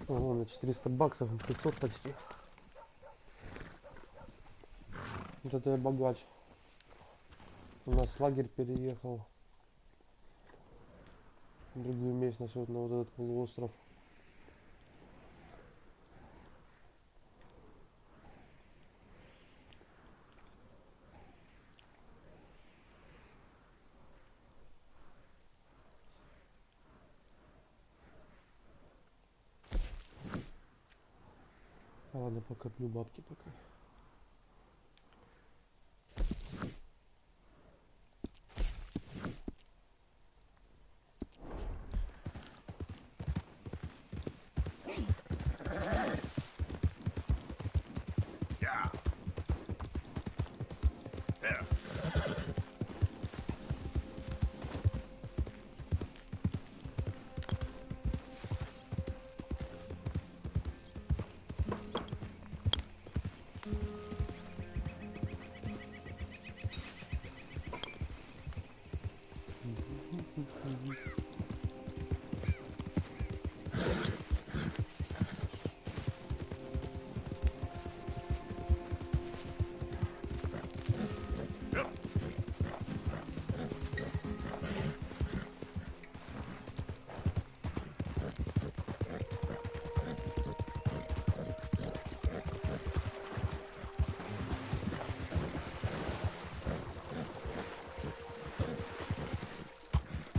Ого, на 400 баксов, 500 почти. Вот это я богач. У нас лагерь переехал в другую местность, вот на вот этот полуостров. Ладно, покоплю бабки пока.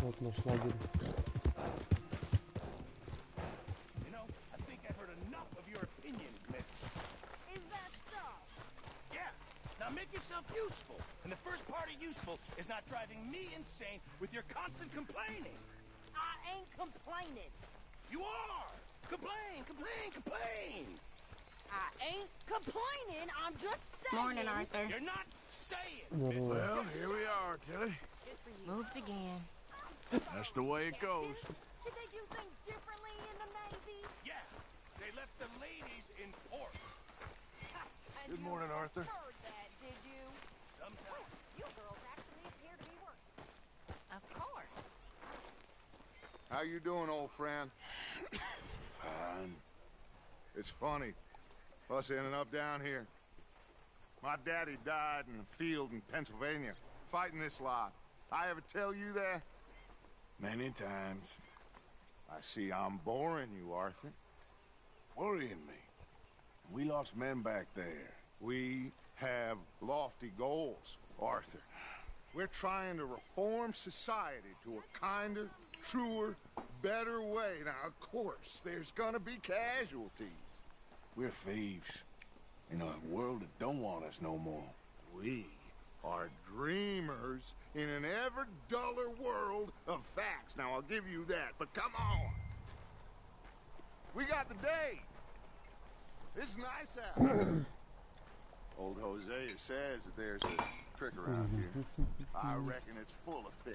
Вот наш лагерь. Useful. And the first part of useful is not driving me insane with your constant complaining. I ain't complaining. You are! Complain, complain, complain! I ain't complaining, I'm just saying. Morning, Arthur. You're not saying. Well, here we are, Tilly. Moved again. That's the way it goes. Did they do things differently in the Navy? Yeah, they left the ladies in port. Good morning, Arthur. Heard that, did you? Sometimes. You girls actually appear to be working. Of course. How you doing, old friend? Fine. It's funny, us ending up down here. My daddy died in the field in Pennsylvania, fighting this lot. I ever tell you that? Many times. I see I'm boring you, Arthur. Worrying me. We lost men back there. We have lofty goals, Arthur. We're trying to reform society to a kinder, truer, better way. Now, of course, there's gonna be casualties. We're thieves. In a world that don't want us no more. We are dreamers in an ever duller world of facts. Now, I'll give you that, but come on. We got the day. It's nice out. Old Hosea says that there's a creek around here. I reckon it's full of fish.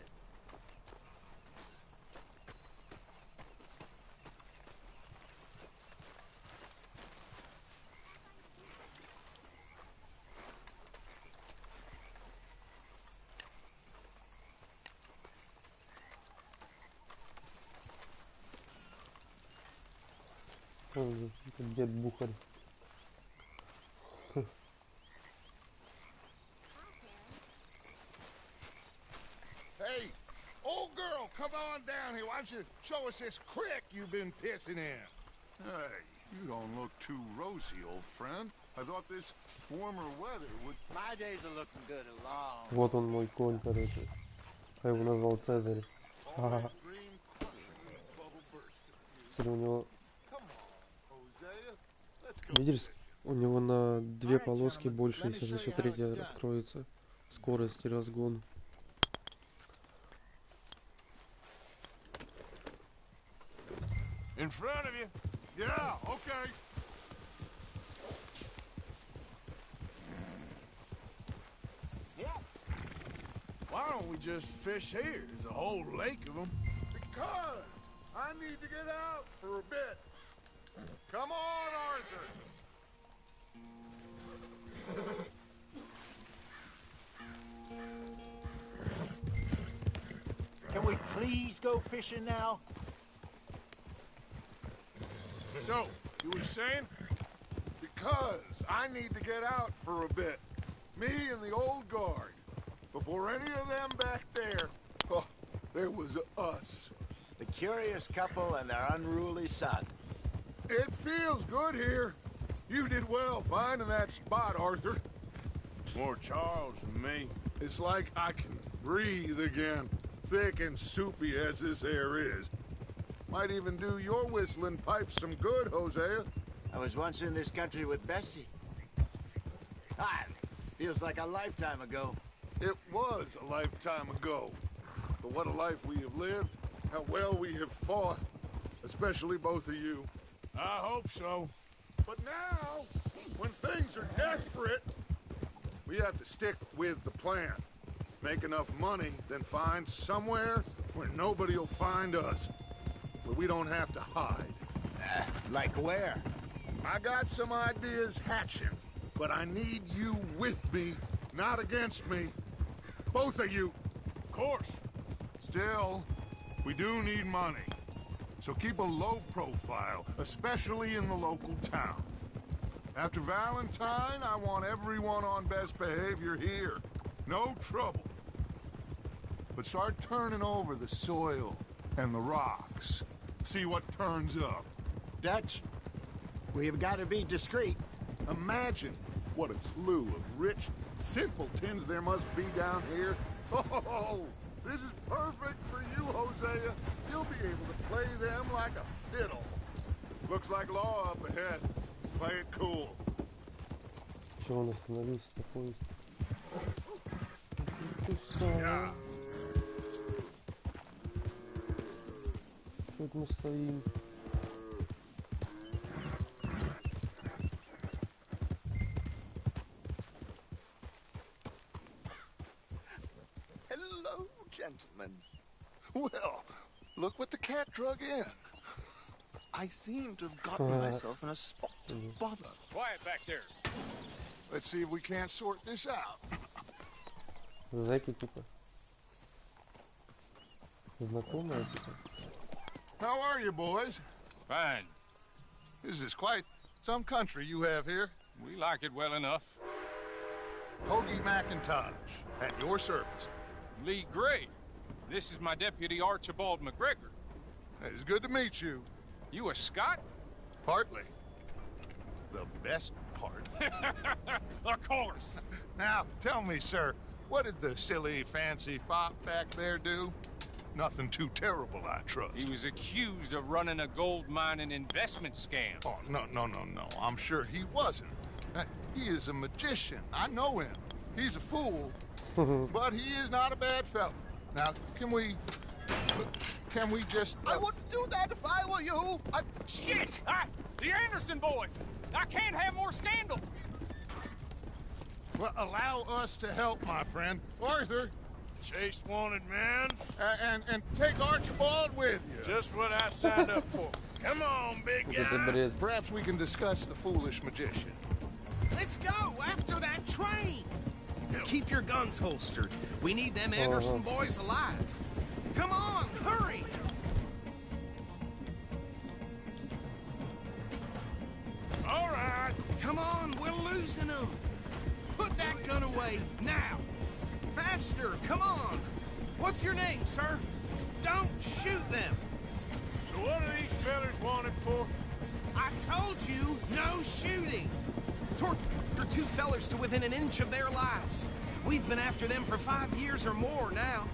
Дед Бухарь. Hey, old girl, come on down here. Why don't you show us this creek you've been pissing in? Hey, you don't look too rosy, old friend. I thought this warmer weather would... My days are looking good along. Вот он мой конь, короче. Я его назвал Цезарь. Ага. Смотри, у него... Видишь, у него на 2 полоски больше, если еще третья откроется. Скорость и разгон. In front of you. Yeah, okay. Why don't we just fish here? There's a whole lake of them. Because I need to get out for a bit. Come on, Arthur. Can we go fishing now? So, you were saying? Because I need to get out for a bit. Me and the old guard. Before any of them back there, oh, there was us. The curious couple and their unruly son. It feels good here. You did well finding that spot, Arthur. More Charles than me. It's like I can breathe again, thick and soupy as this air is. Might even do your whistling pipes some good, Hosea. I was once in this country with Bessie. Ah, feels like a lifetime ago. It was a lifetime ago. But what a life we have lived, how well we have fought, especially both of you. I hope so. But now, when things are desperate, we have to stick with the plan. Make enough money, then find somewhere where nobody will find us. Where we don't have to hide. Like where? I got some ideas hatching, but I need you with me, not against me. Both of you. Of course. Still, we do need money. So keep a low profile, especially in the local town. After Valentine, I want everyone on best behavior here. No trouble. But start turning over the soil and the rocks. See what turns up. Dutch, we've got to be discreet. Imagine what a slew of rich simpletons there must be down here. Oh, this is perfect for you, Hosea. You'll be able to play them like a fiddle. Looks like law up ahead. Play it cool. Чего он остановился такой? Yeah. Тут мы стоим. Hello, gentlemen. Well, look what the cat drug in. I seem to have gotten myself in a spot to bother. Quiet back there. Let's see if we can't sort this out. Зэки типа. Знакомые типа. How are you, boys? Fine. This is quite some country you have here. We like it well enough. Hoagie McIntosh, at your service. Lee Gray. This is my deputy Archibald McGregor. It's good to meet you. You a Scot? Partly. The best part. Of course. Now, tell me, sir, what did the silly, fancy fop back there do? Nothing too terrible, I trust. He was accused of running a gold mining investment scam. Oh, no. I'm sure he wasn't. He is a magician. I know him. He's a fool. But he is not a bad fellow. Now, can we just... I wouldn't do that if I were you. Shit! The Anderson boys! I can't have more scandal! Well, allow us to help, my friend. Arthur, Chase wanted man. and take Archibald with you. Just what I signed up for. Come on, big Вот это guy. бред. Perhaps we can discuss the foolish magician. Let's go after that train. Keep your guns holstered. We need them Anderson boys alive. Come on, hurry. All right. Come on, we're losing them. Put that gun away, now. Faster, come on. What's your name, sir? Don't shoot them. So what are these fellas wanted for? I told you, no shooting. Torture two fellers to within an inch of their lives. We've been after them for 5 years or more now.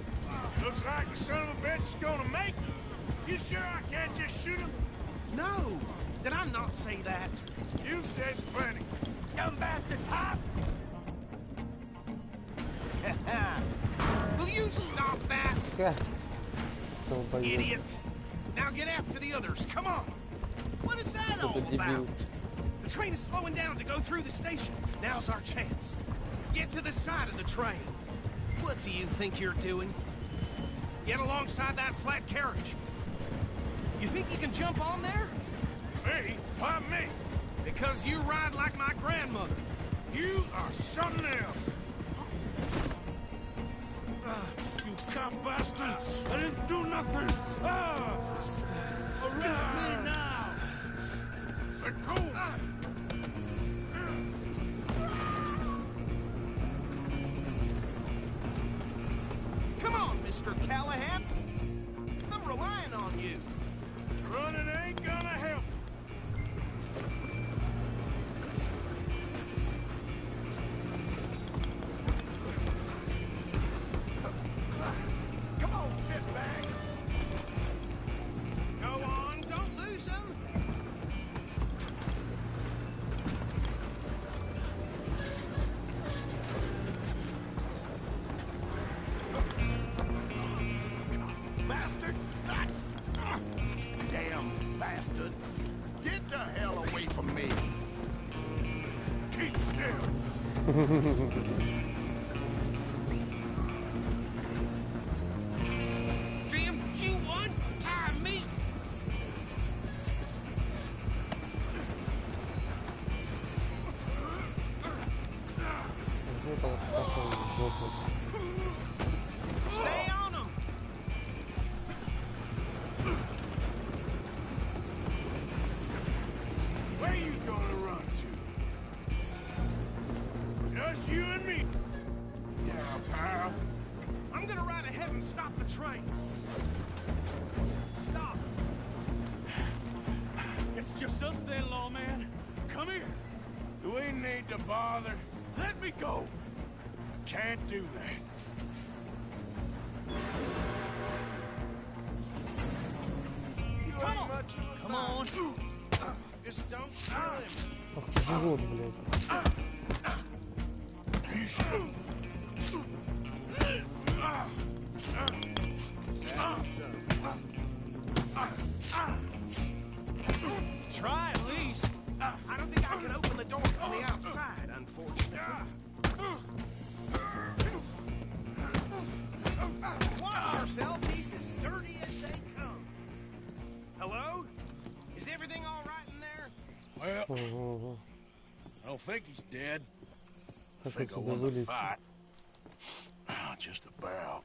Looks like the son of a bitch is gonna make it. You sure I can't just shoot him? No, did I not say that? You've said plenty. Dumb bastard, pop! Will you stop that? Ха. Долбоёб. Idiot! Now get after the others, come on! What is that all What a about? debut. The train is slowing down to go through the station. Now's our chance. Get to the side of the train. What do you think you're doing? Get alongside that flat carriage. You think you can jump on there? Me? Why me? Because you ride like my grandmother. You are something else. You come now, bastard! I didn't do nothing! Ah! Arrest me now! Let go! Come on, Mr. Callahan. I'm relying on you. Running ain't gonna help. Come on, sit back. Go on, don't lose him. Bastard! Damn bastard! Get the hell away from me! Keep still. Damn you untie me! Вот так пошел в жопу. Stay on him! Where you gonna run to? Just you and me. Yeah, pal. I'm gonna ride ahead and stop the train. Stop. It's just us then, lawman. Come here. Do we need to bother? Let me go. Can't do that. You ain't much of a Come on. Just don't kill him. Ах ты же урод, блядь. Try at least. I don't think I can open the door from the outside, unfortunately. Watch yourself. He's as dirty as they come. Hello? Is everything all right in there? Well, Ого. I don't think he's dead. I Как think I отсюда won the вылезть? fight. Just about.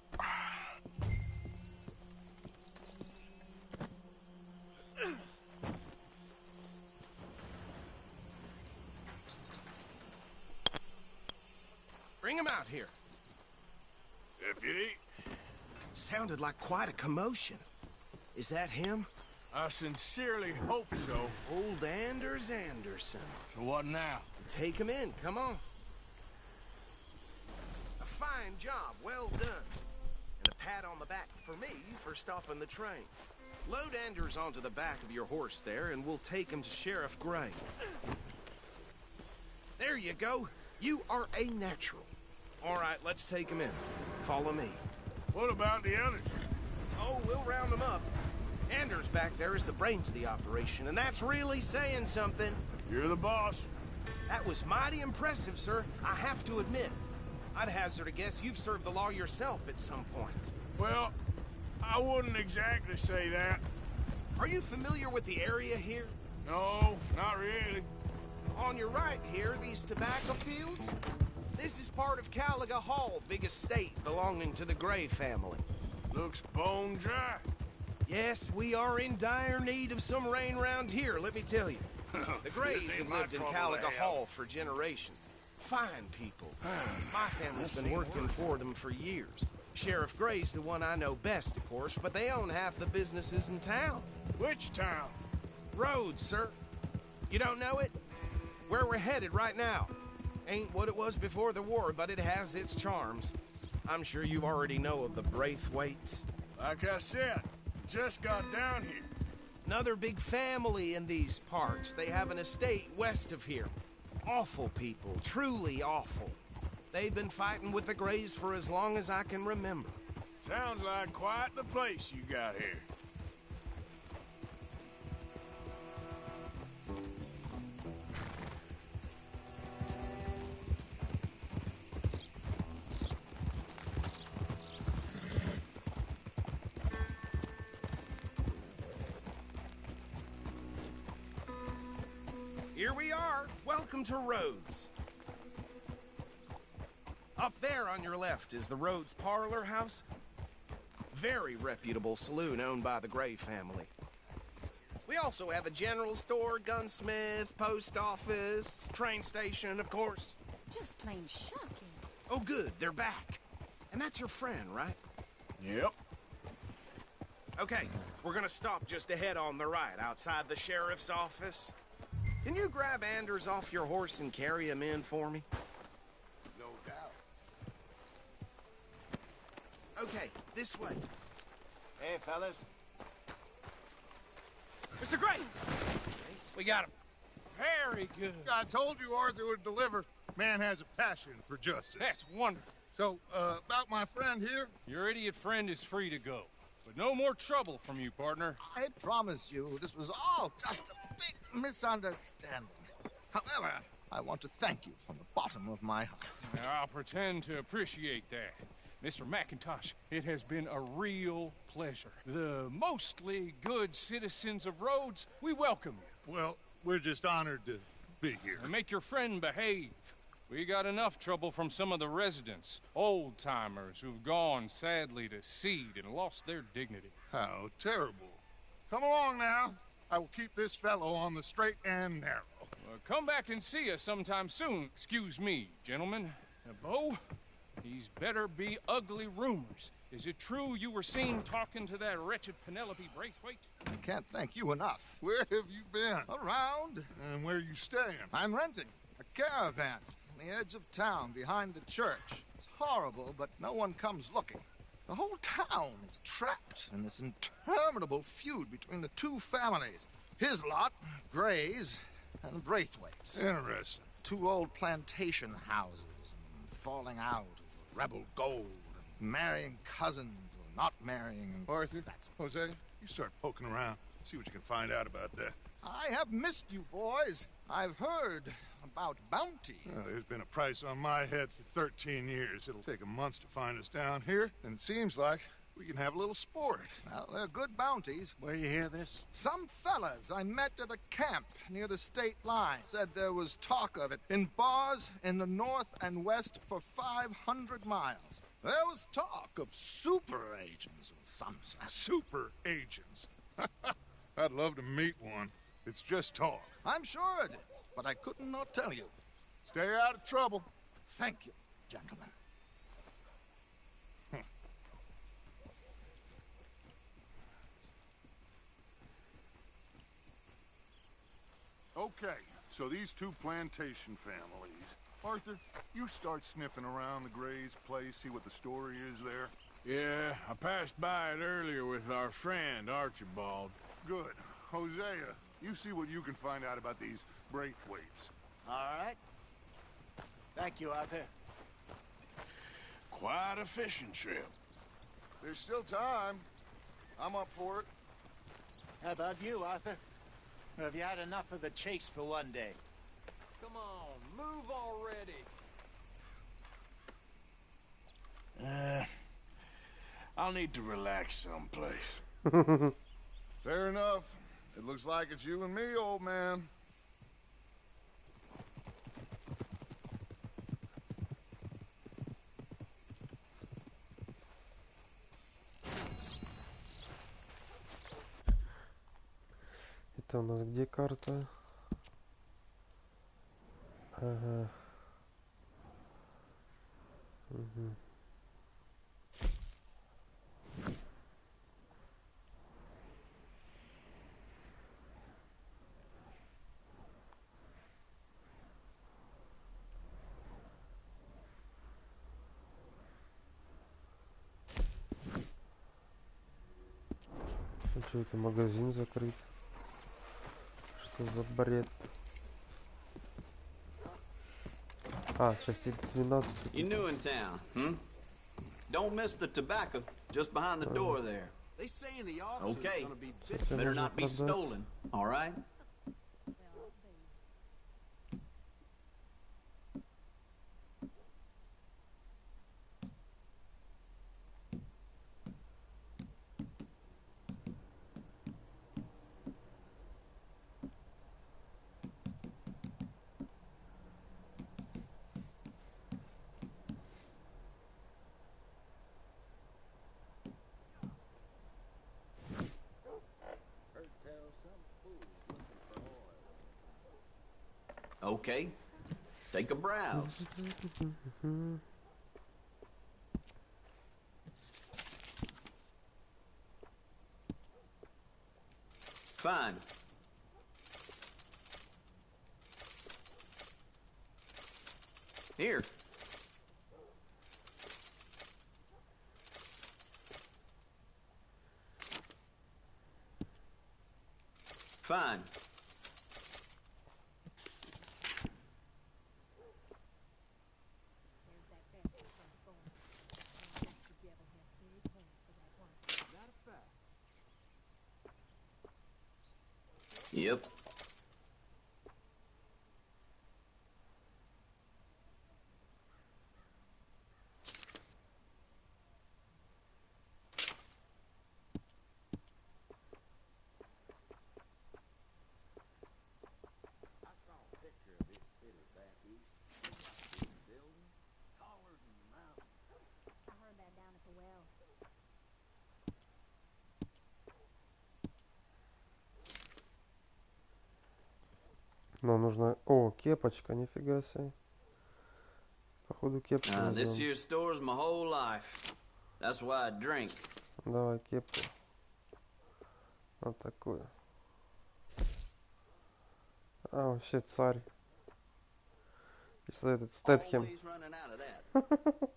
Bring him out here. Deputy, Sounded like quite a commotion. Is that him? I sincerely hope so. Old Anders Anderson. So what now? Take him in, come on. A fine job, well done. And a pat on the back for me for stopping the train. Load Anders onto the back of your horse there, and we'll take him to Sheriff Gray. There you go. You are a natural. All right, let's take him in. Follow me. What about the others? Oh, we'll round them up. Anders back there is the brains of the operation, and that's really saying something. You're the boss. That was mighty impressive, sir. I have to admit. I'd hazard a guess you've served the law yourself at some point. Well, I wouldn't exactly say that. Are you familiar with the area here? No, not really. On your right here, these tobacco fields? This is part of Caliga Hall, big estate belonging to the Gray family. Looks bone dry. Yes, we are in dire need of some rain round here, let me tell you. The Grays This ain't have my lived in trouble Caliga to have. Hall for generations. Fine people. My family's been working for them for years. Sheriff Gray's the one I know best, of course, but they own half the businesses in town. Which town? Rhodes, sir. You don't know it? Where we're headed right now. Ain't what it was before the war, but it has its charms. I'm sure you already know of the Braithwaites. Like I said, just got down here. Another big family in these parts. They have an estate west of here. Awful people, truly awful. They've been fighting with the Grays for as long as I can remember. Sounds like quite the place you got here. Here we are. Welcome to Rhodes. Up there on your left is the Rhodes Parlor House. very reputable saloon owned by the Gray family. We also have a general store, gunsmith, post office, train station, of course. Just plain shocking. Oh, good, they're back. And that's your friend, right? Yep. Okay, we're gonna stop just ahead on the right, outside the sheriff's office. Can you grab Anders off your horse and carry him in for me? No doubt. Okay, this way. Hey, fellas. Mr. Gray! We got him. Very good. I told you Arthur would deliver. Man has a passion for justice. That's wonderful. So, about my friend here? Your idiot friend is free to go. But no more trouble from you, partner. I promise you, this was all just a big misunderstanding. However, I want to thank you from the bottom of my heart. Now, I'll pretend to appreciate that. Mr. McIntosh, it has been a real pleasure. The mostly good citizens of Rhodes, we welcome you. Well, we're just honored to be here. And make your friend behave. We got enough trouble from some of the residents, old-timers who've gone, sadly, to seed and lost their dignity. How terrible. Come along now. I will keep this fellow on the straight and narrow. Come back and see us sometime soon. Excuse me, gentlemen. Bo, these better be ugly rumors. Is it true you were seen talking to that wretched Penelope Braithwaite? I can't thank you enough. Where have you been? Around, And where you staying? I'm renting a caravan on the edge of town behind the church. It's horrible, but no one comes looking. The whole town is trapped in this interminable feud between the two families. His lot, Gray's, and Braithwaite's. Interesting. Two old plantation houses, and falling out over rebel gold, and marrying cousins or not marrying. Arthur, Jose, you start poking around. See what you can find out about that. I have missed you, boys. I've heard about bounty. Well, there's been a price on my head for 13 years. It'll take 'em months to find us down here, and it seems like we can have a little sport. Well, they're good bounties. Where you hear this? Some fellas I met at a camp near the state line said there was talk of it in bars in the north and west for 500 miles. There was talk of super agents of some sort. Super agents. I'd love to meet one. It's just talk. I'm sure it is, but I couldn't not tell you. Stay out of trouble. Thank you, gentlemen. Okay, so these two plantation families. Arthur, you start sniffing around the Gray's place, see what the story is there. Yeah, I passed by it earlier with our friend, Archibald. Good. Hosea, you see what you can find out about these Braithwaites. All right. Thank you, Arthur. Quite a fishing trip. There's still time. I'm up for it. How about you, Arthur? Or have you had enough of the chase for one day? Come on, move already. I'll need to relax someplace. Fair enough. It looks like it's you and me, old man. Это у нас где карта? Ага. Угу. Что это, магазин закрыт? Что за бред? А, 6:12. You new in town, hmm? Don't miss the tobacco just behind the door there. They say in the auction Okay. gonna be Что Better можно not be продать? stolen, all right? Okay. Take a browse. Fine. Here. Fine. Yep. Но нужно... О, кепочка, нифига себе. Походу кепку This возьмем. here store's my whole life. That's why I drink. Давай кепку. Вот такую. А, вообще царь. Если этот Стэтхем. Always running out of that.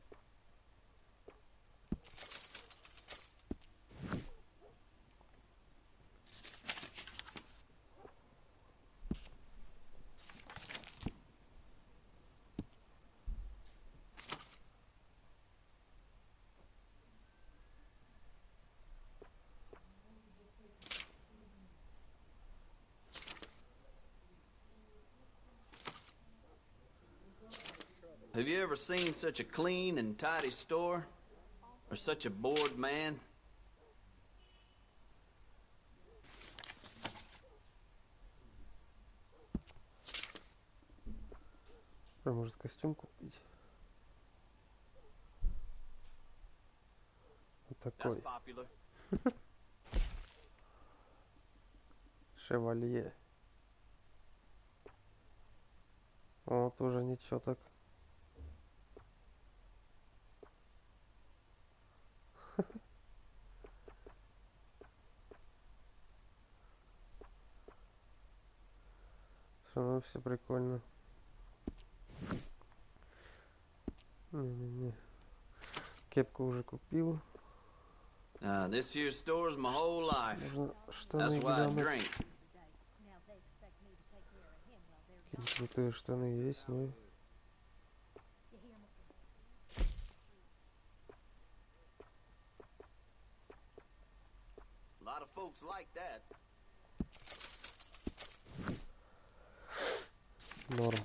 Have you ever seen such a clean and tidy store? Or such a bored man? Может костюм купить? Вот That's такой. popular. Шевалье. О, тоже ничего так. Все, ну все прикольно. Не-не-не. Кепку уже купил. This here store's my whole life. Можно That's штаны why I глянуть. drink. Какие крутые штаны есть, ну. A lot of folks like that. Норм.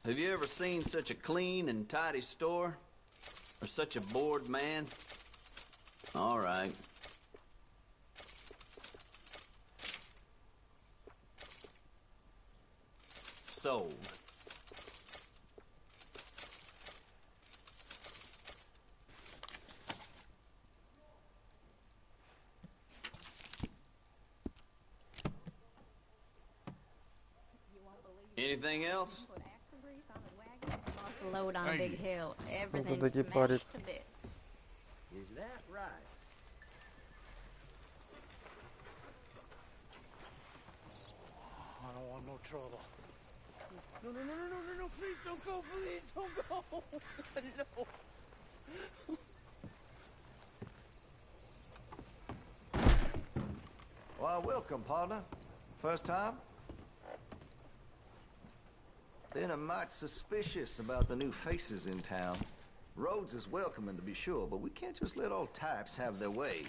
Have you ever seen such a clean and tidy store? Or such a bored man? All right. Sold. Anything else? Load on a big hill. Everything Вот эти smashed парик. to bits. Is that right? I don't want no trouble. No, no, no, no, no, no, no, please don't go, please don't go. No. Why, welcome, partner. First time? Been a mite suspicious about the new faces in town. Rhodes is welcoming, to be sure, but we can't just let old types have their way.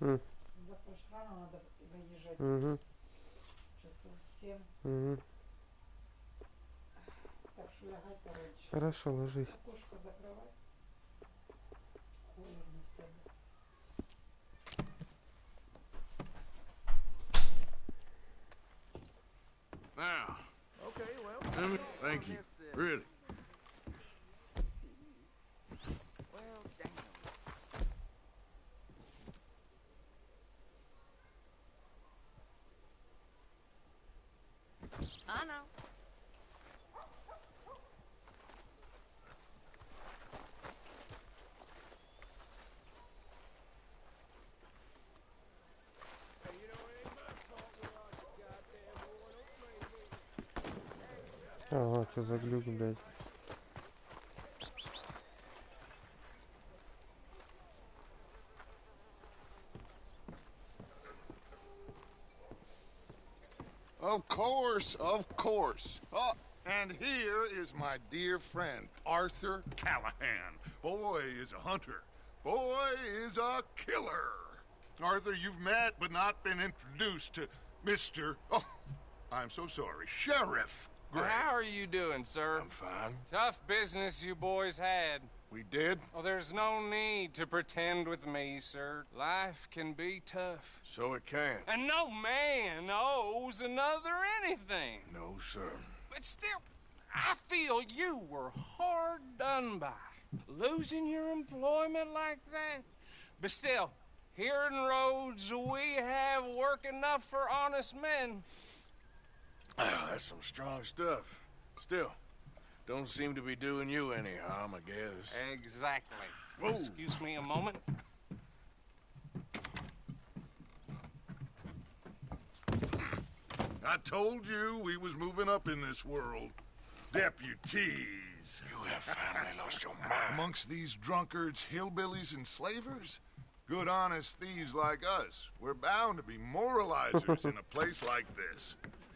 М. Завтра ж рано надо выезжать. Угу. Часов 7. Угу. Так что лягай пораньше. Хорошо, ложись. Окошко закрывай. Холодно в тебе. Now. Okay, well. Thank you. Really. Well, damn. I know. Ага, что за глюк, блядь. Of course, of course. Oh, and here is my dear friend, Arthur Callahan. Boy is a hunter. Boy is a killer. Arthur, you've met but not been introduced to Mr. Oh, I'm so sorry, Sheriff Gray. How are you doing, sir? I'm fine. Tough business you boys had. We did? Oh, there's no need to pretend with me, sir. Life can be tough. So it can. And no man owes another anything. No, sir. But still, I feel you were hard done by. Losing your employment like that. But still, here in Rhodes, we have work enough for honest men. Ah, that's some strong stuff. Still, don't seem to be doing you any harm, I guess. Exactly. Whoa. Excuse me a moment. I told you we was moving up in this world. Deputies. You have finally lost your mind. Amongst these drunkards, hillbillies, and slavers? Good honest thieves like us. We're bound to be moralizers in a place like this.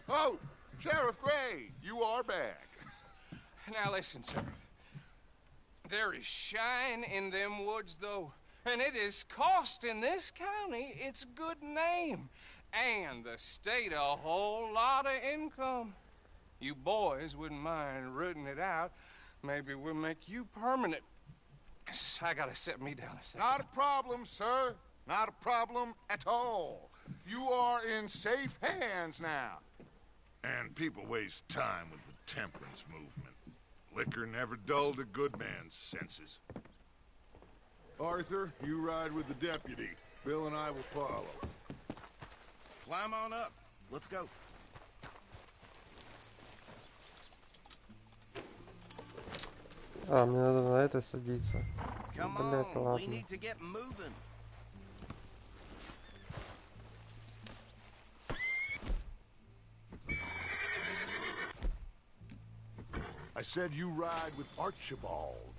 Oh, Sheriff Gray, you are back. Now listen, sir. There is shine in them woods, though, and it is costing this county its good name, and the state a whole lot of income. You boys wouldn't mind rooting it out. Maybe we'll make you permanent. I gotta set me down a second. Not a problem, sir. Not a problem at all. You are in safe hands now. And people waste time with the temperance movement. Liquor never dulled a good man's senses. Arthur, you ride with the deputy. Bill and I will follow. Climb on up. Let's go. А, мне надо на это садиться. Come Блять, on, we ладно. need to get moving. I said you ride with Archibald.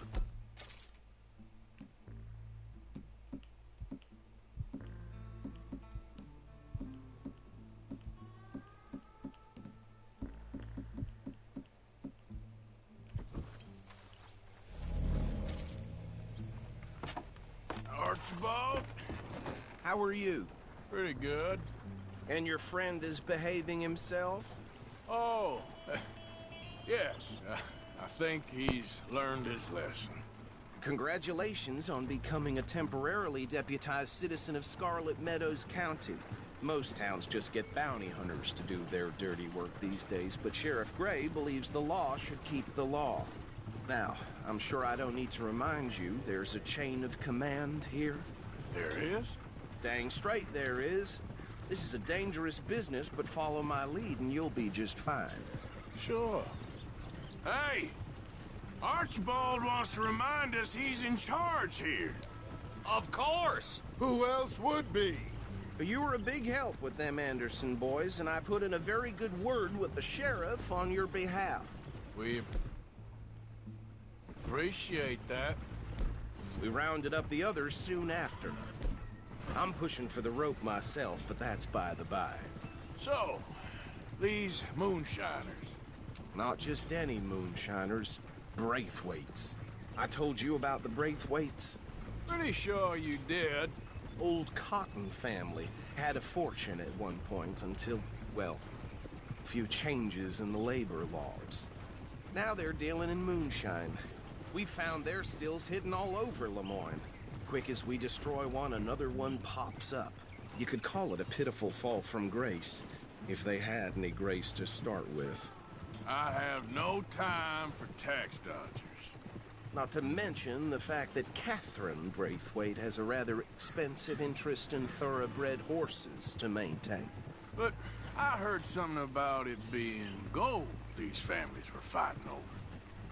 Archibald? How are you? Pretty good. And your friend is behaving himself? Oh, yes. I think he's learned his lesson. Congratulations on becoming a temporarily deputized citizen of Scarlet Meadows County. Most towns just get bounty hunters to do their dirty work these days, but Sheriff Gray believes the law should keep the law. Now, I'm sure I don't need to remind you there's a chain of command here. There is? Dang straight there is. This is a dangerous business, but follow my lead and you'll be just fine. Sure. Hey! Archibald wants to remind us he's in charge here. Of course! Who else would be? You were a big help with them Anderson boys, and I put in a very good word with the sheriff on your behalf. We appreciate that. We rounded up the others soon after. I'm pushing for the rope myself, but that's by the by. So, these moonshiners. Not just any moonshiners, Braithwaites. I told you about the Braithwaites? Pretty sure you did. old Cotton family had a fortune at one point until, well, a few changes in the labor laws. Now they're dealing in moonshine. We found their stills hidden all over Lemoyne. Quick as we destroy one, another one pops up. You could call it a pitiful fall from grace, if they had any grace to start with. I have no time for tax dodgers. Not to mention the fact that Catherine Braithwaite has a rather expensive interest in thoroughbred horses to maintain. But I heard something about it being gold these families were fighting over.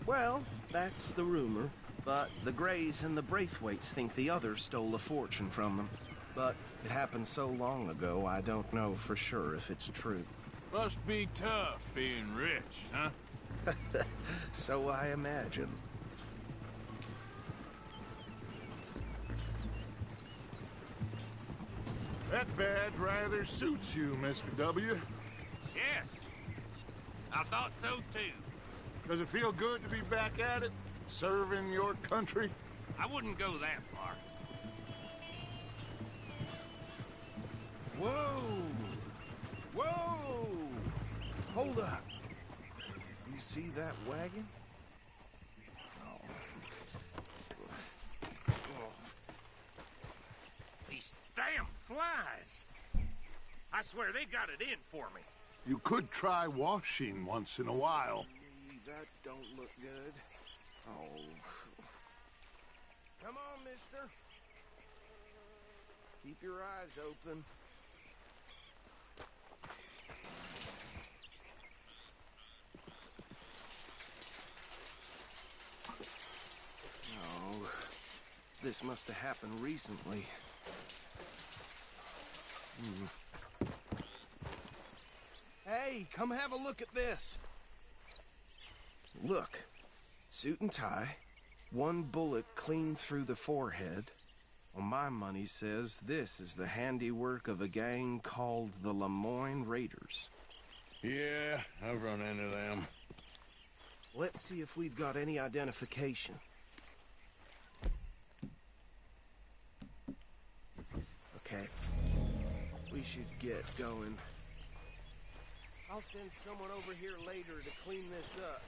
Well, that's the rumor. But the Greys and the Braithwaites think the others stole a fortune from them. But it happened so long ago, I don't know for sure if it's true. Must be tough being rich, huh? So I imagine. That badge rather suits you, Mr. W. Yes. I thought so, too. Does it feel good to be back at it? Serving your country? I wouldn't go that far. Whoa! Whoa! Hold up. You see that wagon? These damn flies. I swear they got it in for me. You could try washing once in a while. That don't look good. Oh. Come on, mister. Keep your eyes open. Oh, this must have happened recently. Hey, come have a look at this. Look, suit and tie, one bullet clean through the forehead. Well, my money says this is the handiwork of a gang called the Lemoyne Raiders. Yeah, I've run into them. Let's see if we've got any identification. Okay, we should get going. I'll send someone over here later to clean this up.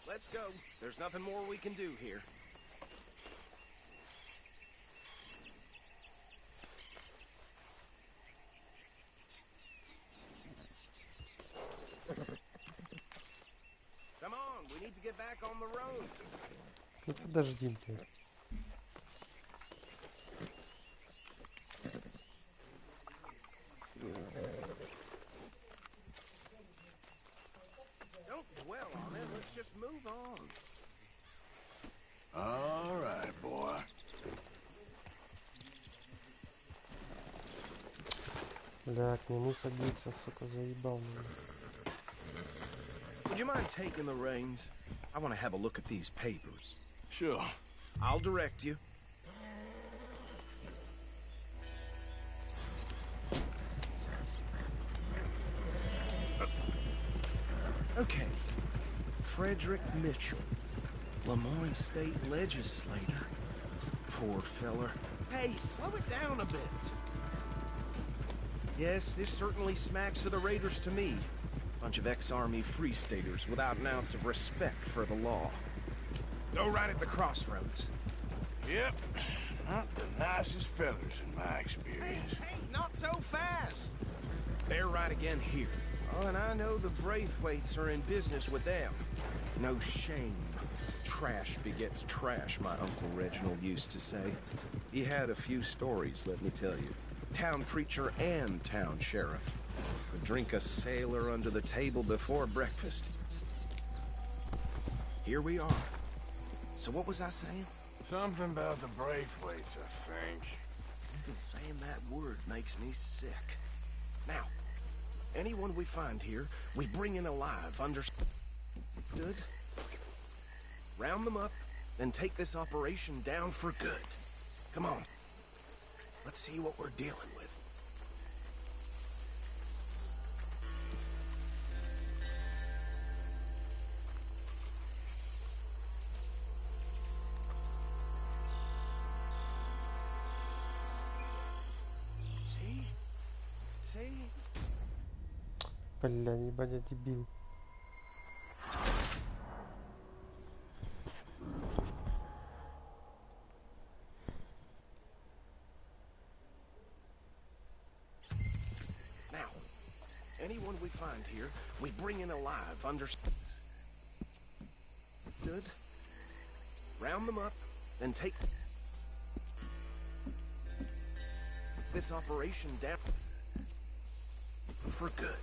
Let's go. There's nothing more we can do here. Come on, we need to get back on the road. Ну подожди, блядь. Don't dwell on it. Let's just move on. All right, boy. Бля, к нему садиться, сука, заебал меня. Would you mind taking the reins? I want to have a look at these papers. Sure. I'll direct you. Okay. Frederick Mitchell, Lemoyne State Legislator. Poor feller. Hey, slow it down a bit. Yes, this certainly smacks of the Raiders to me. Bunch of ex-Army Free Staters without an ounce of respect for the law. Go right at the crossroads. Yep. Not the nicest fellas in my experience. Hey, not so fast! They're right again here. Oh, and I know the Braithwaites are in business with them. No shame. Trash begets trash, my Uncle Reginald used to say. He had a few stories, let me tell you. Town preacher and town sheriff. Would drink a sailor under the table before breakfast. Here we are. So what was I saying? Something about the Braithwaites, I think. Saying that word makes me sick. Now, Anyone we find here, we bring in alive, understood? Round them up, then take this operation down for good. Come on. Let's see what we're dealing with. See? See? Бля, ебать, я дебил. Now, anyone we find here, we bring in alive, understood? Round them up, then take this operation down for good.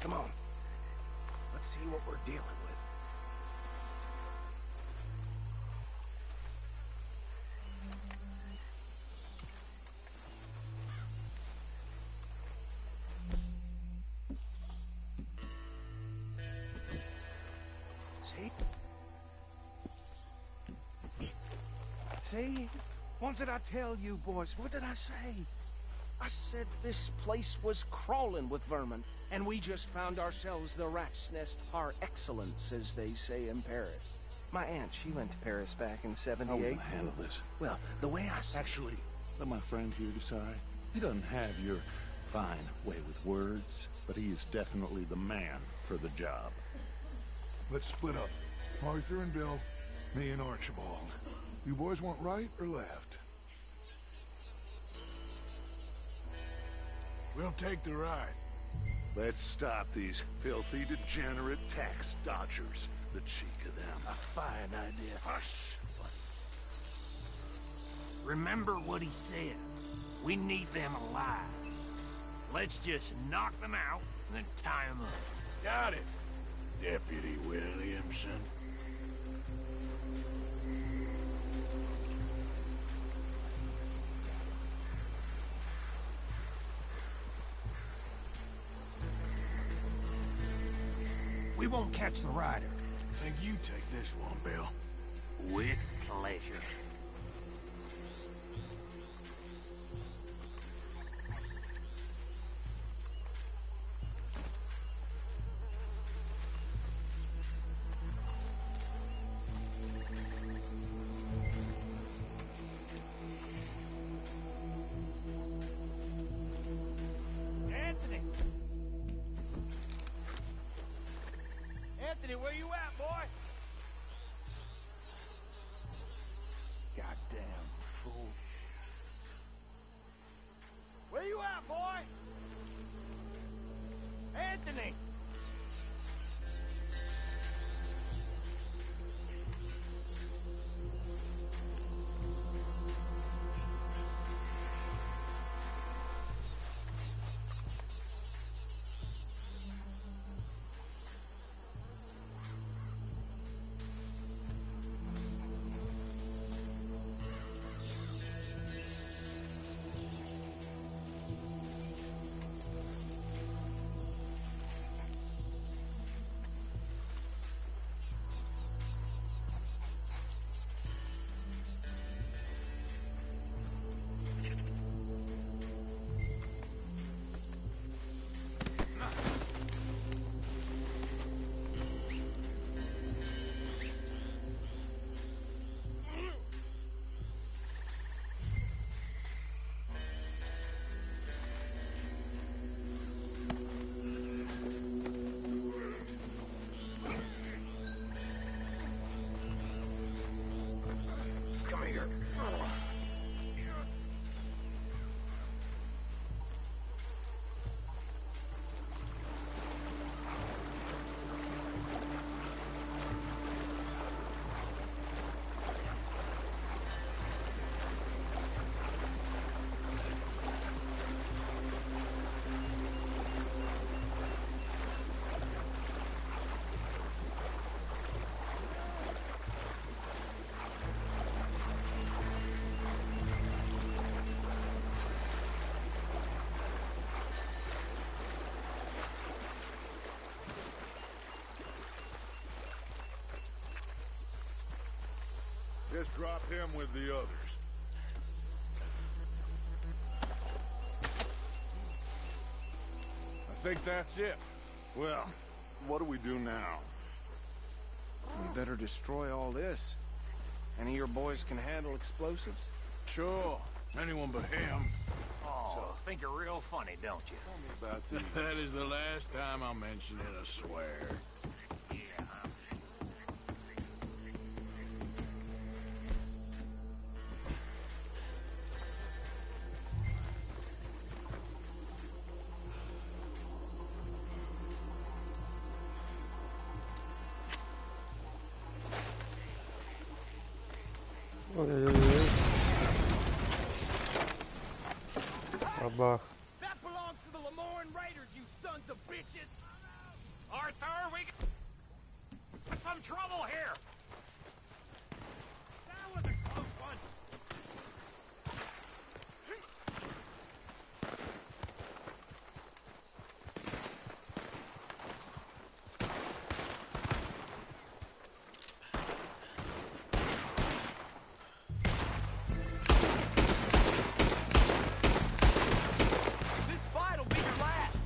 Come on. Let's see what we're dealing with. See? See? What did I tell you, boys? What did I say? I said this place was crawling with vermin, and we just found ourselves the rat's nest par excellence, as they say in Paris. My aunt, she went to Paris back in How are we '78. gonna handle this? Well, the way I see Actually, let my friend here decide. He doesn't have your fine way with words, but he is definitely the man for the job. Let's split up. Arthur and Bill, me and Archibald. You boys want right or left? We'll take the ride. Let's stop these filthy, degenerate tax dodgers. The cheek of them. A fine idea. Hush! Remember what he said. We need them alive. Let's just knock them out and then tie them up. Got it, Deputy Williamson. We won't catch the rider. Think you take this one, Bill. With pleasure. Anthony! Anthony, where you at, boy? Goddamn fool. Where you at, boy? Anthony! just drop him with the others. I think that's it. Well, what do we do now? We better destroy all this. Any of your boys can handle explosives? Sure. Anyone but him. Oh, think you're real funny, don't you? Tell me about these. That is the last time I'm mentioning a swear. Yeah. Ой-ой-ой. Бабах. That belongs to the Lemoyne Raiders, you sons of bitches! Arthur, we got some trouble here! That was a close one! This fight'll be your last!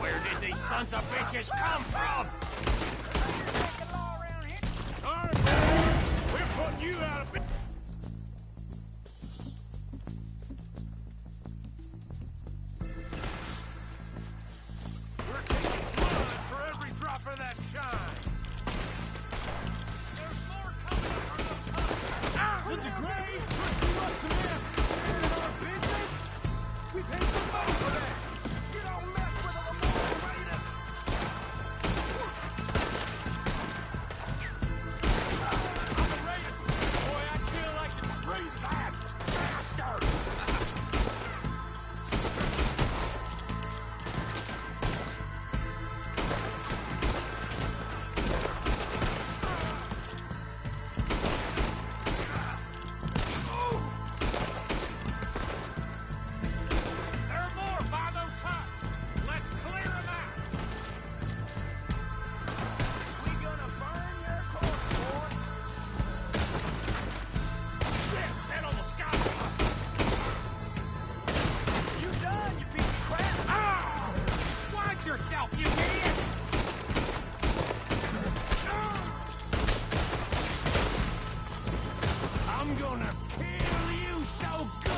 Where did these sons of bitches come from? All right, boys. We're putting you out of business. We're taking blood for every drop of that shine! There's more coming from those huts! Did the Grays put you up to this? In our business? We paid some money for that! You don't mess with the Lemoyne Raiders! I'm a Raider! Boy, I feel like the Raiders! Bad bastard! There are more by those huts! Let's clear them out! We gonna burn your corpse, boy! Shit, that almost got me! You done, you piece of crap! Ah! Watch yourself, you idiot! I'm gonna kill you so good!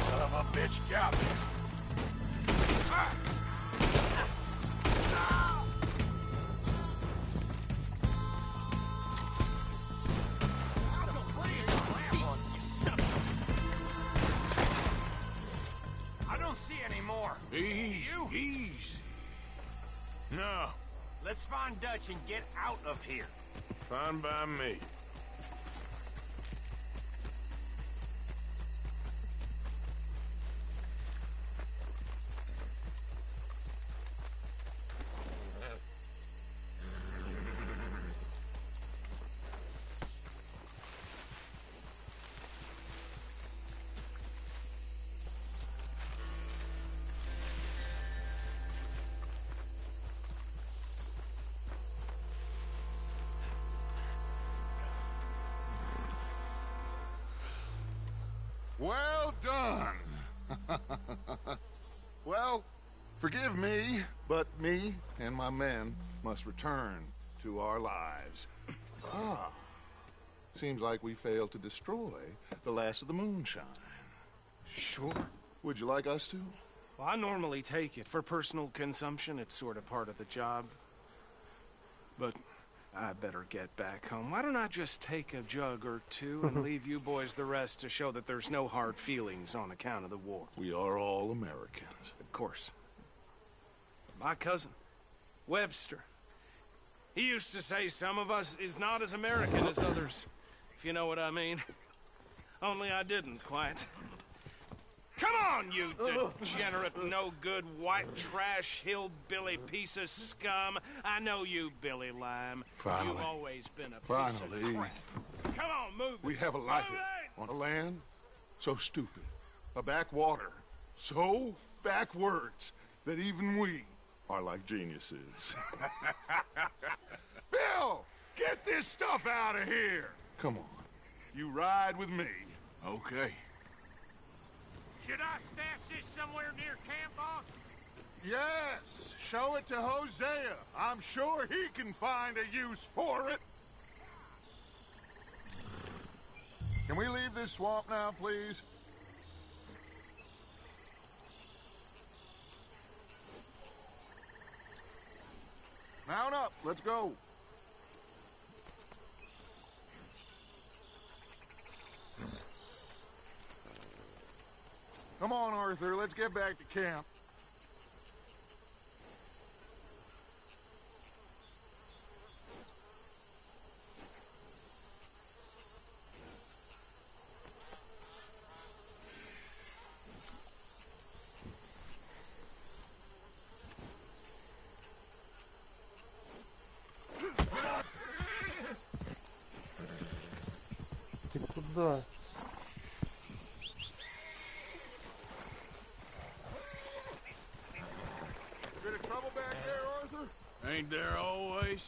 Son of a bitch got me. I don't see any more. Easy, easy. No, Let's find Dutch and get out of here. fine by me. Well done. Well, forgive me, but me and my men must return to our lives. Ah, seems like we failed to destroy the last of the moonshine. Sure. Would you like us to? Well, I normally take it. For personal consumption, it's sort of part of the job. But I better get back home. Why don't I just take a jug or two and leave you boys the rest to show that there's no hard feelings on account of the war? We are all Americans. Of course. My cousin, Webster, he used to say some of us is not as American as others, if you know what I mean. Only I didn't quite. Come on, you degenerate, no-good, white trash, hillbilly piece of scum. I know you, Billy Lime. Finally. You've always been a piece Finally. of crap. Come on, move We it. have a life Move it! on a land so stupid, a backwater so backwards that even we are like geniuses. Bill! Get this stuff out of here! Come on. You ride with me. Okay. Should I stash this somewhere near camp, boss? Yes, show it to Hosea. I'm sure he can find a use for it. Can we leave this swamp now, please? Mount up, let's go. Come on, Arthur, let's get back to camp. Ты куда? Bit of trouble back there, Arthur? Ain't there always?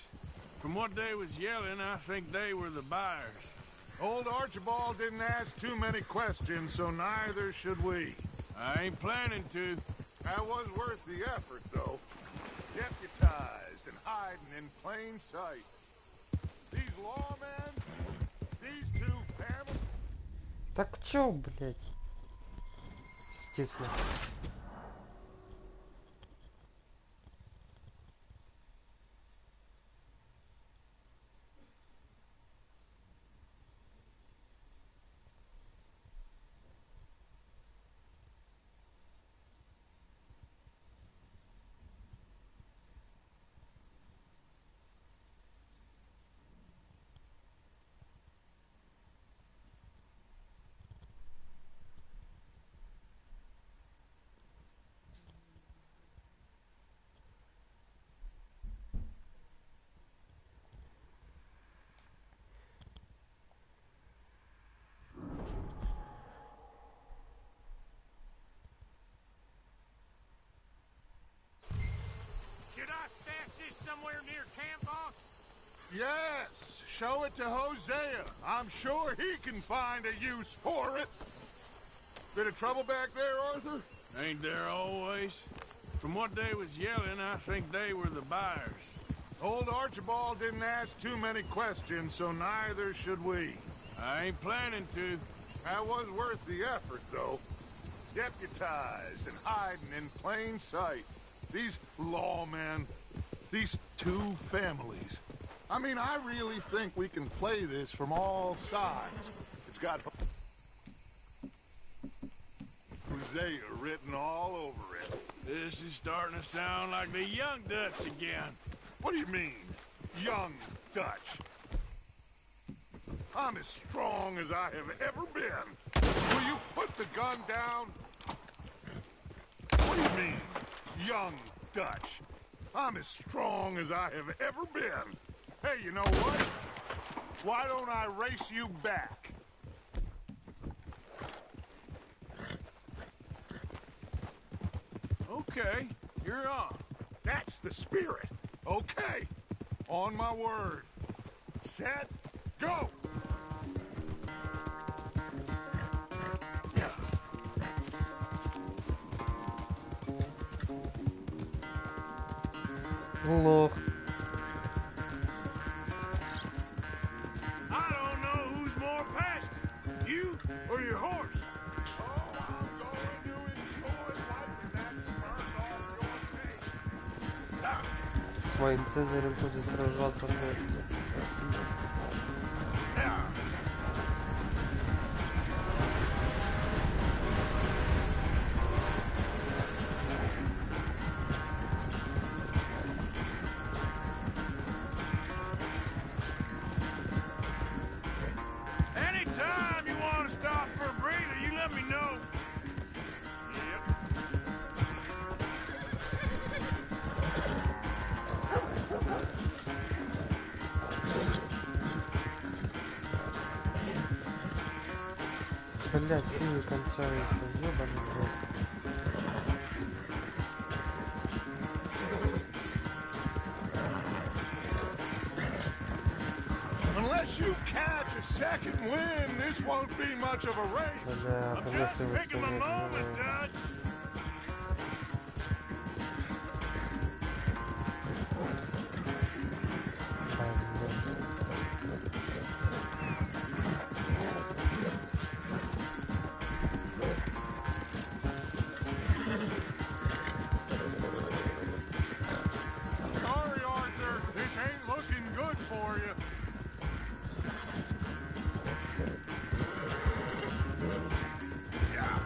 From what they was yelling, I think they were the buyers. Old Archibald didn't ask too many questions, so neither should we. I ain't planning to. That was worth the effort, though. Deputized and hiding in plain sight. These lawmen, these two families... Так чё, блядь? Естественно. Should I stash this somewhere near camp, boss? Yes, show it to Hosea. I'm sure he can find a use for it. Bit of trouble back there, Arthur? Ain't there always? From what they was yelling, I think they were the buyers. Old Archibald didn't ask too many questions, so neither should we. I ain't planning to. That was worth the effort, though. Deputized and hiding in plain sight. These lawmen, these two families. I mean, I really think we can play this from all sides. It's got Hosea written all over it. This is starting to sound like the Young Dutch again. What do you mean, young Dutch? I'm as strong as I have ever been. Will you put the gun down? What do you mean, young Dutch? I'm as strong as I have ever been. Hey, you know what? Why don't I race you back? Okay, you're on. That's the spirit. Okay. On my word. Set, go! Лох. I don't know who's more past it, you or your horse. С моим Цезарем будет сражаться можно. Anytime you want to stop for a breather, you let me know. Yep. Блять, силы кончаются, ёбаный в рот. Unless you catch a second wind, this won't be much of a race. Да, I'm конечно, just его picking the стрелять не moment, надо. Dutch. Sorry, Arthur. This ain't looking good for you. Yeah.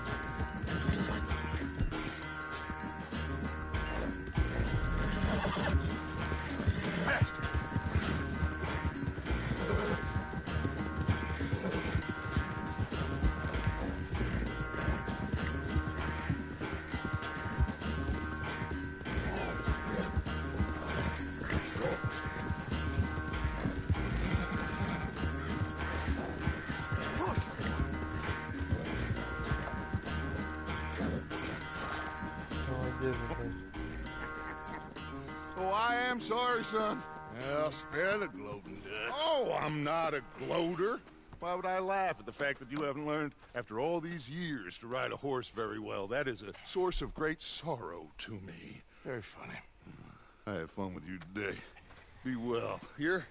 Bastard. Push me. Молодец, блядь. Oh, I am sorry, son. Well, spare the gloating, Dutch. Oh, I'm not a gloater. Why would I laugh at the fact that you haven't learned, after all these years, to ride a horse very well? That is a source of great sorrow to me. Very funny. I had fun with you today. Be well. Here?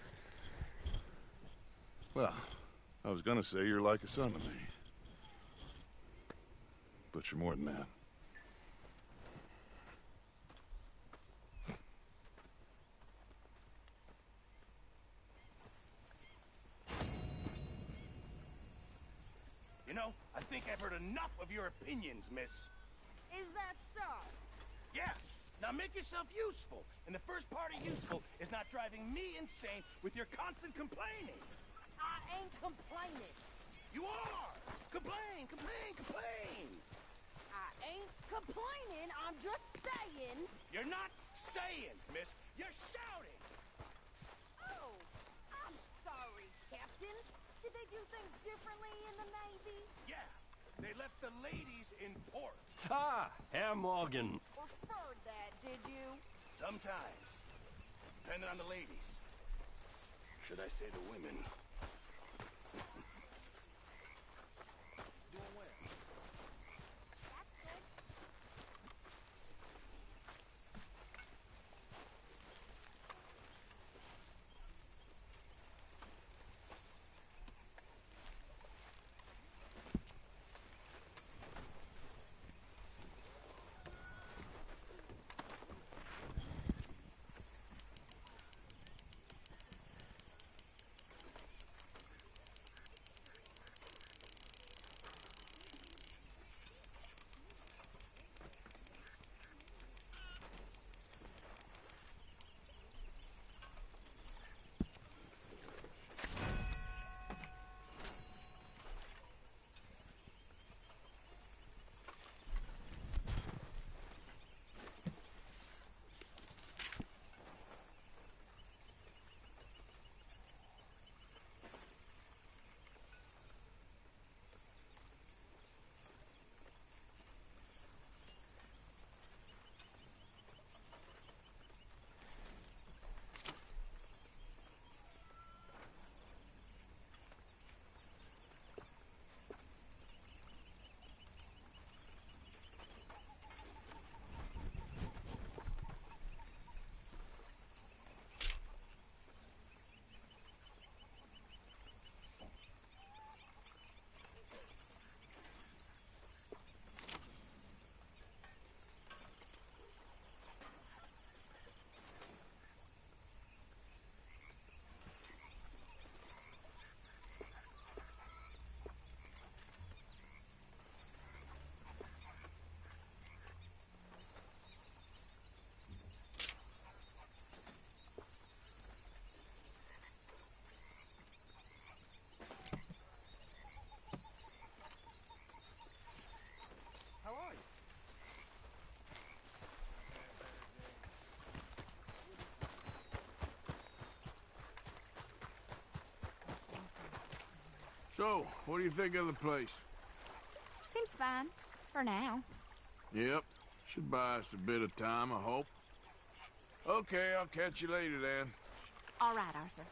Well, I was gonna say you're like a son to me. But you're more than that. You know, I think I've heard enough of your opinions, miss. Is that so? Yeah. Now make yourself useful. And the first part of useful is not driving me insane with your constant complaining. I ain't complaining. You are! Complain, complain, complain! I ain't complaining. I'm just saying. You're not saying, miss. You're shouting! Oh, I'm sorry, Captain. Did they do things differently in the Navy? Yeah. They left the ladies in port. Ah, Herr Morgan. Preferred that, did you? Sometimes. Depending on the ladies. Should I say the women? Doing well. That's good. So, what do you think of the place? Seems fine. For now. Yep. Should buy us a bit of time, I hope. Okay, I'll catch you later then. All right, Arthur.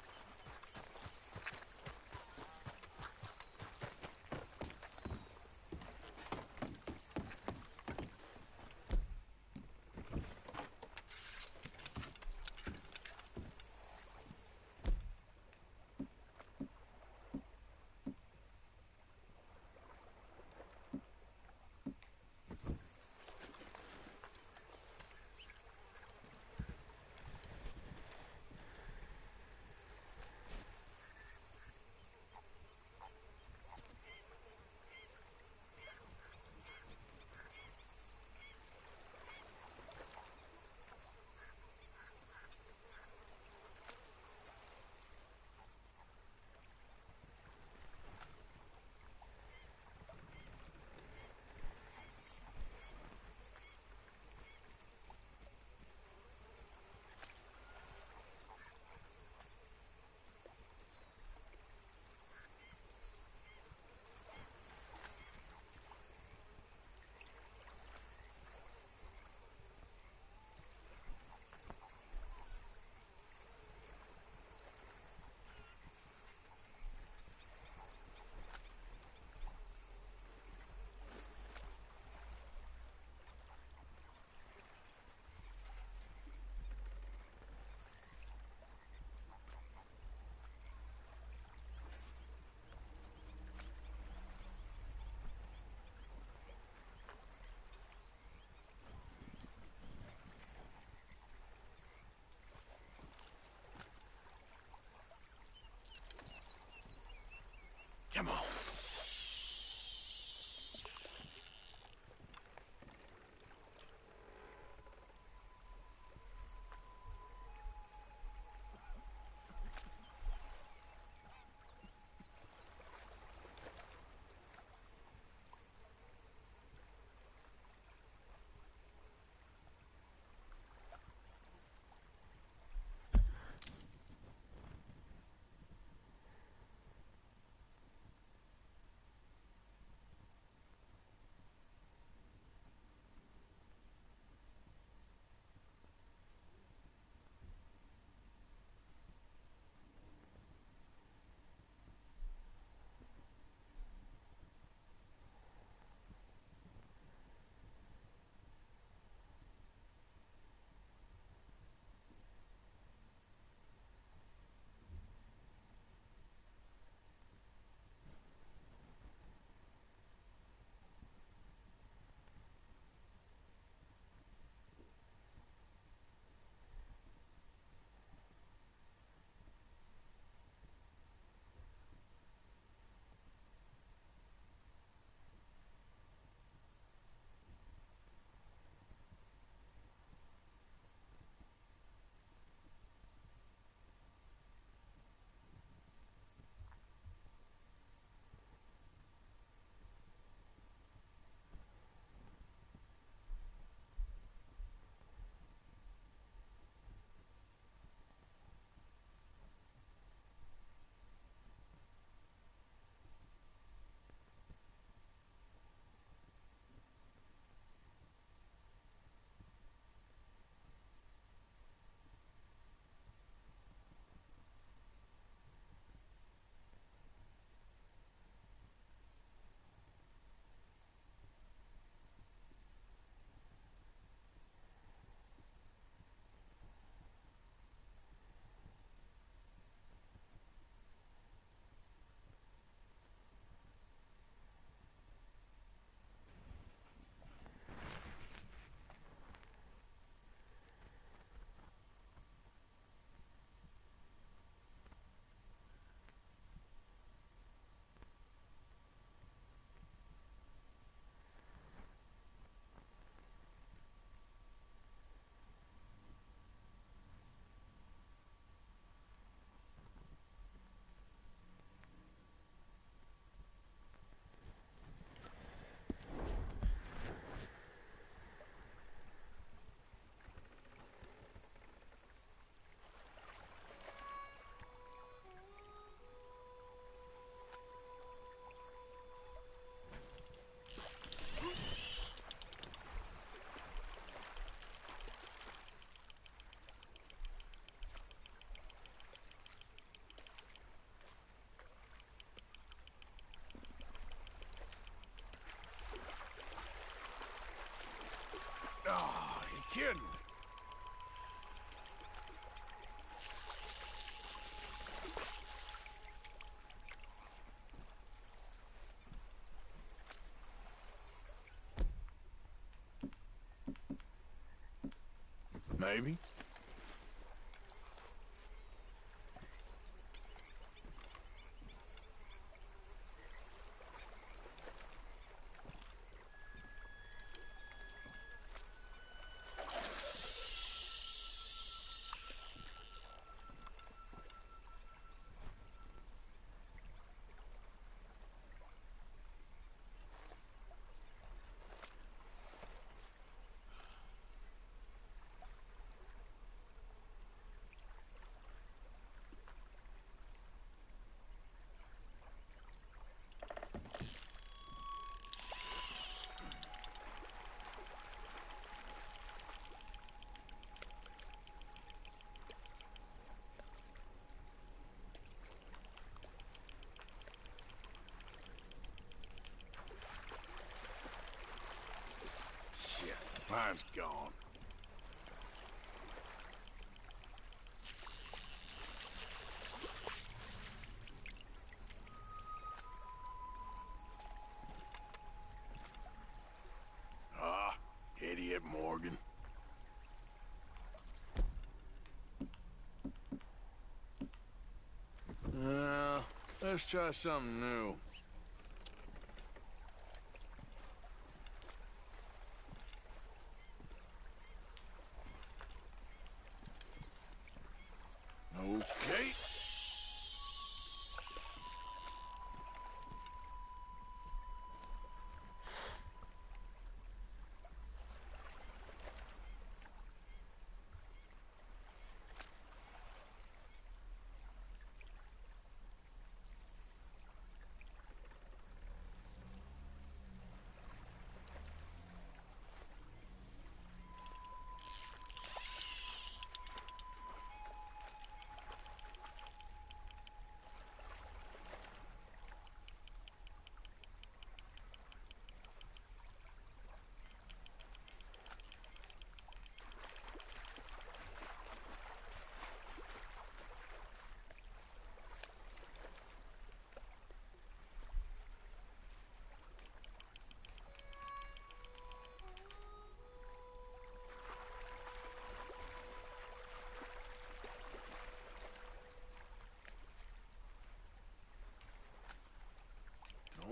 Come on. Oh, you kidding? Maybe. Shit, mine's gone. Ah, idiot Morgan. Let's try something new.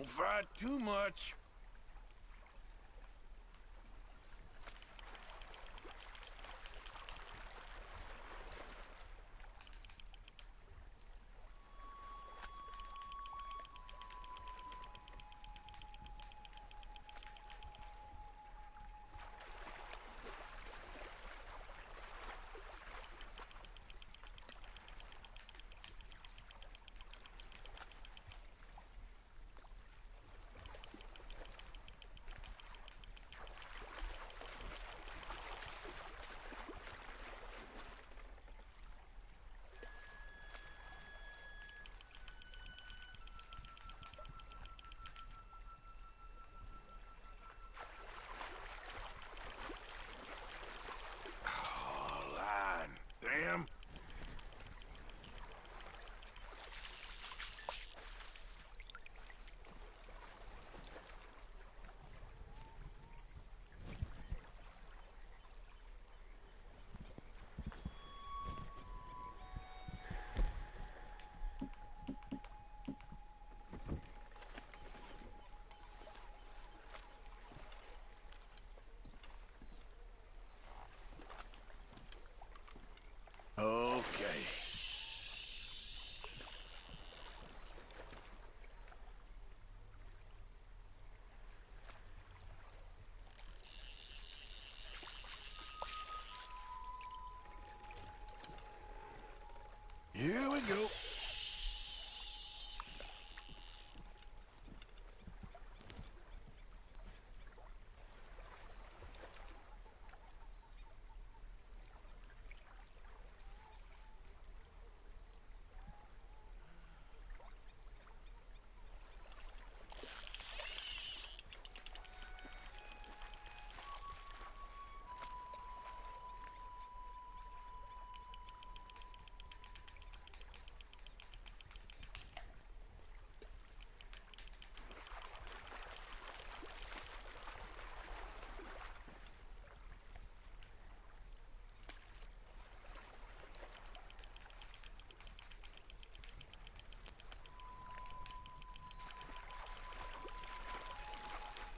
Don't fight too much. Damn. Okay. Here we go.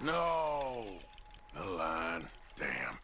No! The line. Damn.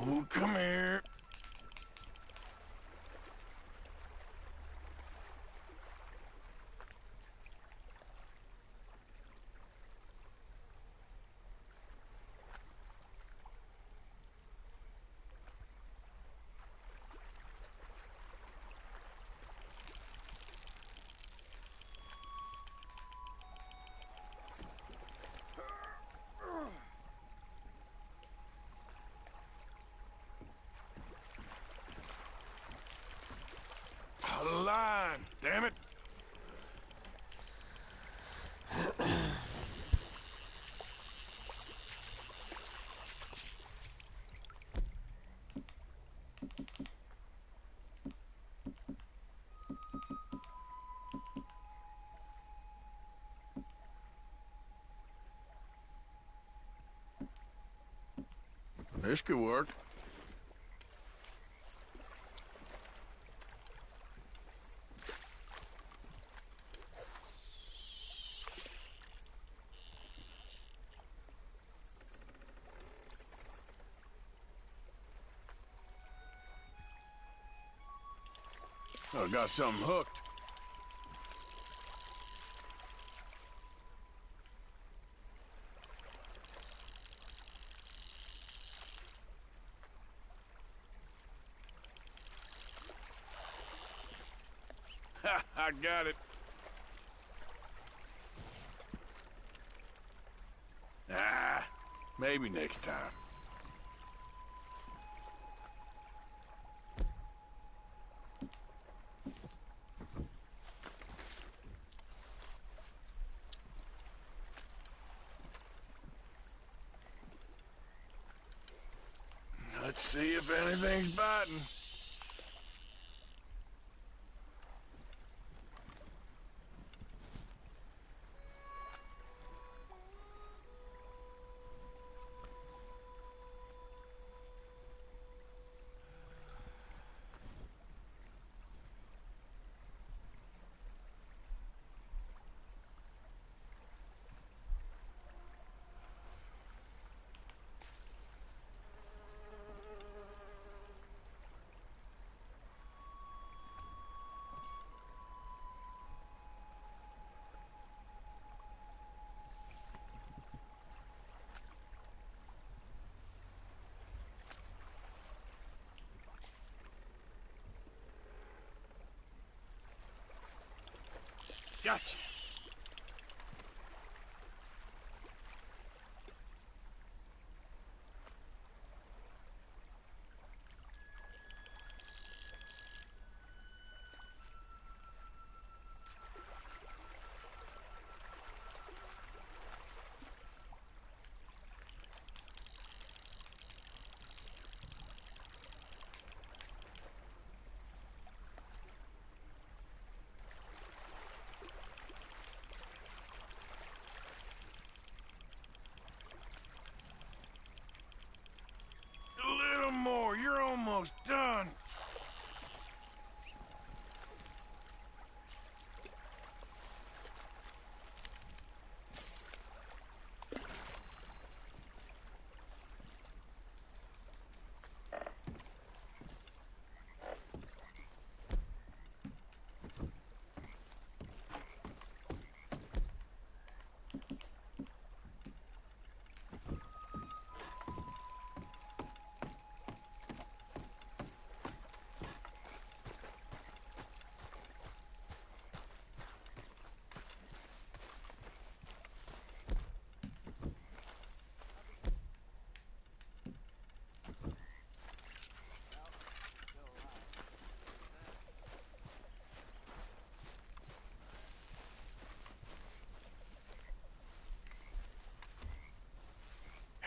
Oh, come here. Out of line, damn it. This could work. I got something hooked. Ha! I got it. Ah, maybe next time. Let's see if anything's biting. Gotcha. A little more. You're almost done.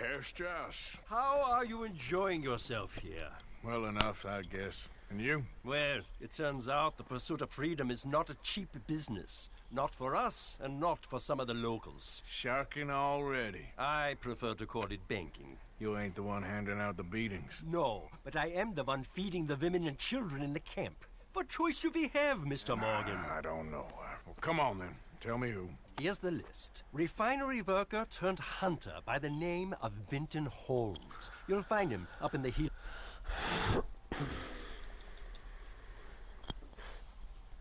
Herr Strauss. How are you enjoying yourself here? Well enough, I guess. And you? Well, it turns out the pursuit of freedom is not a cheap business. Not for us, and not for some of the locals. Sharking already. I prefer to call it banking. You ain't the one handing out the beatings. No, but I am the one feeding the women and children in the camp. What choice do we have, Mr. Morgan? I don't know. Well, come on then. Tell me who. Here's the list. Refinery worker turned hunter by the name of Vinton Holmes. You'll find him up in the hill.